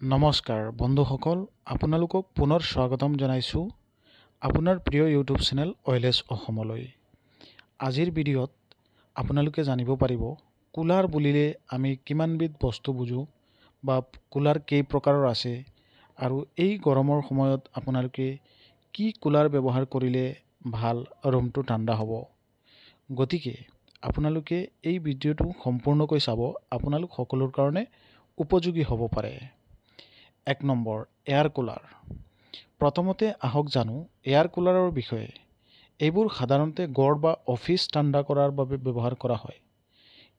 নমস্কাৰ বন্ধুসকল, আপোনালোকক পুনৰ স্বাগতম জনাইছোঁ আপোনাৰ প্ৰিয় ইউটিউব চেনেল অইলেছ অসমলৈ। আজিৰ ভিডিঅ'ত আপোনালোকে জানিব পাৰিব কুলাৰ বুলিলে আমি কিমানবিধ বস্তু বুজোঁ বা কুলাৰ কেই প্ৰকাৰৰ আছে আৰু এই গৰমৰ সময়ত আপোনালোকে কি কুলাৰ ব্যৱহাৰ কৰিলে ভাল ৰুমটো ঠাণ্ডা হ'ব। গতিকে আপোনালোকে এই ভিডিঅ'টো সম্পূৰ্ণকৈ চাব, আপোনালোক সকলোৰ কাৰণে উপযোগী হ'ব পাৰে। 1 নম্বৰ, এয়াৰ কুলাৰ। প্ৰথমতে আহক জানো এয়াৰ কুলাৰৰ বিষয়ে। এইবোৰ সাধাৰণতে ঘৰ বা অফিচ ঠাণ্ডা কৰাৰ বাবে ব্যৱহাৰ কৰা হয়।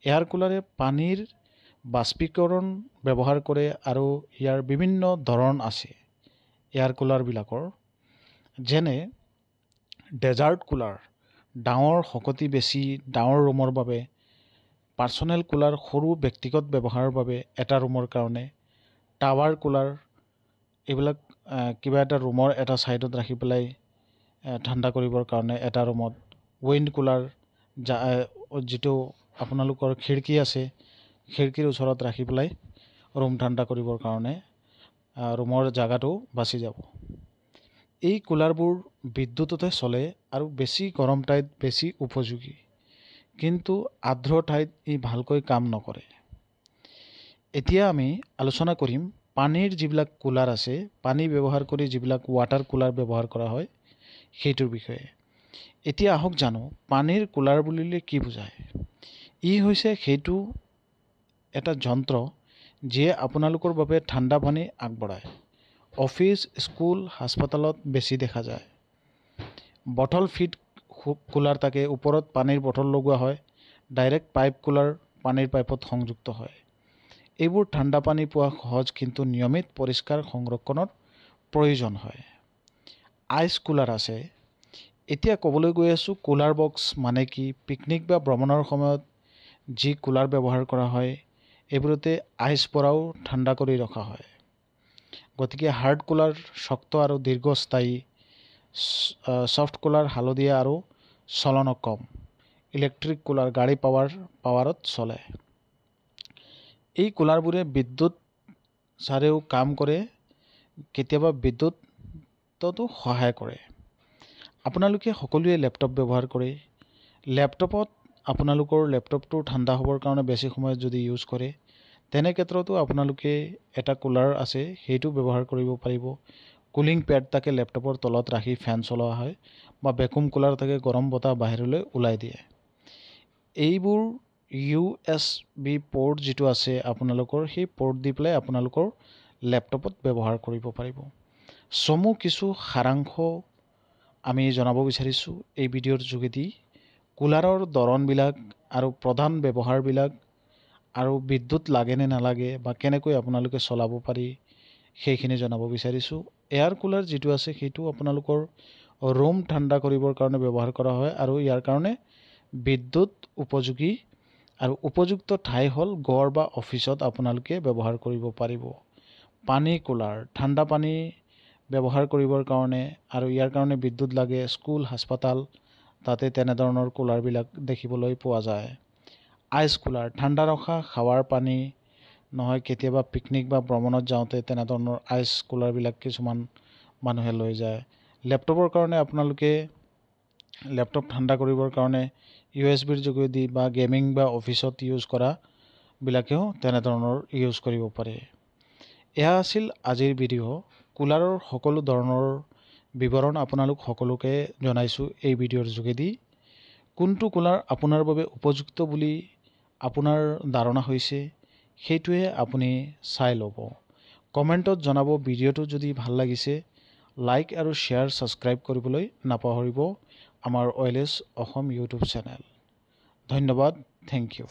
এয়াৰ কুলাৰে পানীৰ বাষ্পীকৰণ ব্যৱহাৰ কৰে আৰু ইয়াৰ বিভিন্ন ধৰণ আছে। এয়াৰ কুলাৰবিলাকৰ যেনে ডেজাৰ্ট কুলাৰ, ডাঙৰ শকতি বেছি ডাঙৰ ৰুমৰ বাবে। পাৰ্চনেল কুলাৰ, সৰু ব্যক্তিগত ব্যৱহাৰৰ বাবে এটা ৰুমৰ কাৰণে। টাৱাৰ কুলাৰ, এইবিলাক কিবা এটা ৰুমৰ এটা ছাইডত ৰাখি পেলাই ঠাণ্ডা কৰিবৰ কাৰণে এটা ৰুমত। উইণ্ড কুলাৰ, যিটো আপোনালোকৰ খিৰিকী আছে, খিৰিকীৰ ওচৰত ৰাখি পেলাই ৰুম ঠাণ্ডা কৰিবৰ কাৰণে ৰুমৰ জাগাটো বাচি যাব। এই কুলাৰবোৰ বিদ্যুততে চলে আৰু বেছি গৰম ঠাইত বেছি উপযোগী, কিন্তু আৰ্দ্ৰ ঠাইত ই ভালকৈ কাম নকৰে। এতিয়া আমি আলোচনা কৰিম পানীৰ যিবিলাক কুলাৰ আছে, পানী ব্যৱহাৰ কৰি যিবিলাক ৱাটাৰ কুলাৰ ব্যৱহাৰ কৰা হয় সেইটোৰ বিষয়ে। এতিয়া আহক জানো পানীৰ কুলাৰ বুলিলে কি বুজায়। ই হৈছে সেইটো এটা যন্ত্ৰ যিয়ে আপোনালোকৰ বাবে ঠাণ্ডা পানী আগবঢ়ায়। অফিচ, স্কুল, হাস্পতালত বেছি দেখা যায়। বটল ফিট কুলাৰ থাকে, ওপৰত পানীৰ বটল লগোৱা হয়। ডাইৰেক্ট পাইপ কুলাৰ, পানীৰ পাইপত সংযুক্ত হয়। এইবোৰ ঠাণ্ডা পানী পোৱা সহজ, কিন্তু নিয়মিত পৰিষ্কাৰ সংৰক্ষণৰ প্ৰয়োজন হয়। আইচ কুলাৰ আছে। এতিয়া ক'বলৈ গৈ আছোঁ কুলাৰ বক্স মানে কি। পিকনিক বা ভ্ৰমণৰ সময়ত যি কুলাৰ ব্যৱহাৰ কৰা হয় এইবোৰতে আইচ পৰাও ঠাণ্ডা কৰি ৰখা হয়। গতিকে হাৰ্ড কুলাৰ শক্ত আৰু দীৰ্ঘস্থায়ী। ছফ্ট কুলাৰ হালধীয়া আৰু চলন কম। ইলেক্ট্ৰিক কুলাৰ গাড়ী পাৱাৰত চলে। এই কুলাৰবোৰে বিদ্যুৎ চাৰেও কাম কৰে, কেতিয়াবা বিদ্যুততো সহায় কৰে। আপোনালোকে সকলোৱে লেপটপ ব্যৱহাৰ কৰে। লেপটপত আপোনালোকৰ লেপটপটো ঠাণ্ডা হ'বৰ কাৰণে বেছি সময়ত যদি ইউজ কৰে, তেনে ক্ষেত্ৰতো আপোনালোকে এটা কুলাৰ আছে সেইটো ব্যৱহাৰ কৰিব পাৰিব। কুলিং পেড থাকে, লেপটপৰ তলত ৰাখি ফেন চলোৱা হয়, বা ভেকুম কুলাৰ থাকে, গৰম বতাহ বাহিৰলৈ ওলাই দিয়ে। এইবোৰ USB পৰ্ট যিটো আছে আপোনালোকৰ, সেই পৰ্ট দি পেলাই আপোনালোকৰ লেপটপত ব্যৱহাৰ কৰিব পাৰিব। চমু কিছু সাৰাংশ আমি জনাব বিচাৰিছোঁ এই ভিডিঅ'ৰ যোগেদি। কুলাৰৰ ধৰণবিলাক আৰু প্ৰধান ব্যৱহাৰবিলাক আৰু বিদ্যুৎ লাগে নে নালাগে বা কেনেকৈ আপোনালোকে চলাব পাৰি সেইখিনি জনাব বিচাৰিছোঁ। এয়াৰ কুলাৰ যিটো আছে সেইটো আপোনালোকৰ ৰুম ঠাণ্ডা কৰিবৰ কাৰণে ব্যৱহাৰ কৰা হয় আৰু ইয়াৰ কাৰণে বিদ্যুৎ উপযোগী আৰু উপযুক্ত ঠাই হ'ল ঘৰ বা অফিচত আপোনালোকে ব্যৱহাৰ কৰিব পাৰিব। পানী কুলাৰ, ঠাণ্ডা পানী ব্যৱহাৰ কৰিবৰ কাৰণে আৰু ইয়াৰ কাৰণে বিদ্যুৎ লাগে। স্কুল, হাস্পতাল তাতে তেনেধৰণৰ কুলাৰবিলাক দেখিবলৈ পোৱা যায়। আইচ কুলাৰ, ঠাণ্ডা ৰখা খাৱাৰ পানী নহয়, কেতিয়াবা পিকনিক বা ভ্ৰমণত যাওঁতে তেনেধৰণৰ আইচ কুলাৰবিলাক কিছুমান মানুহে লৈ যায়। লেপটপৰ কাৰণে আপোনালোকে লেপটপ ঠাণ্ডা কৰিবৰ কাৰণে USBৰ যোগেদি বা গেমিং বা অফিচত ইউজ কৰাবিলাকেও তেনেধৰণৰ ইউজ কৰিব পাৰে। এয়া আছিল আজিৰ ভিডিঅ'। কুলাৰৰ সকলো ধৰণৰ বিৱৰণ আপোনালোক সকলোকে জনাইছোঁ এই ভিডিঅ'ৰ যোগেদি। কোনটো কুলাৰ আপোনাৰ বাবে উপযুক্ত বুলি আপোনাৰ ধাৰণা হৈছে সেইটোৱে আপুনি চাই ল'ব। কমেণ্টত জনাব। ভিডিঅ'টো যদি ভাল লাগিছে লাইক আৰু শ্বেয়াৰ, ছাবস্ক্ৰাইব কৰিবলৈ নাপাহৰিব আমাৰ অইলেছ অসম ইউটিউব চেনেল। ধন্যবাদ। Thank U.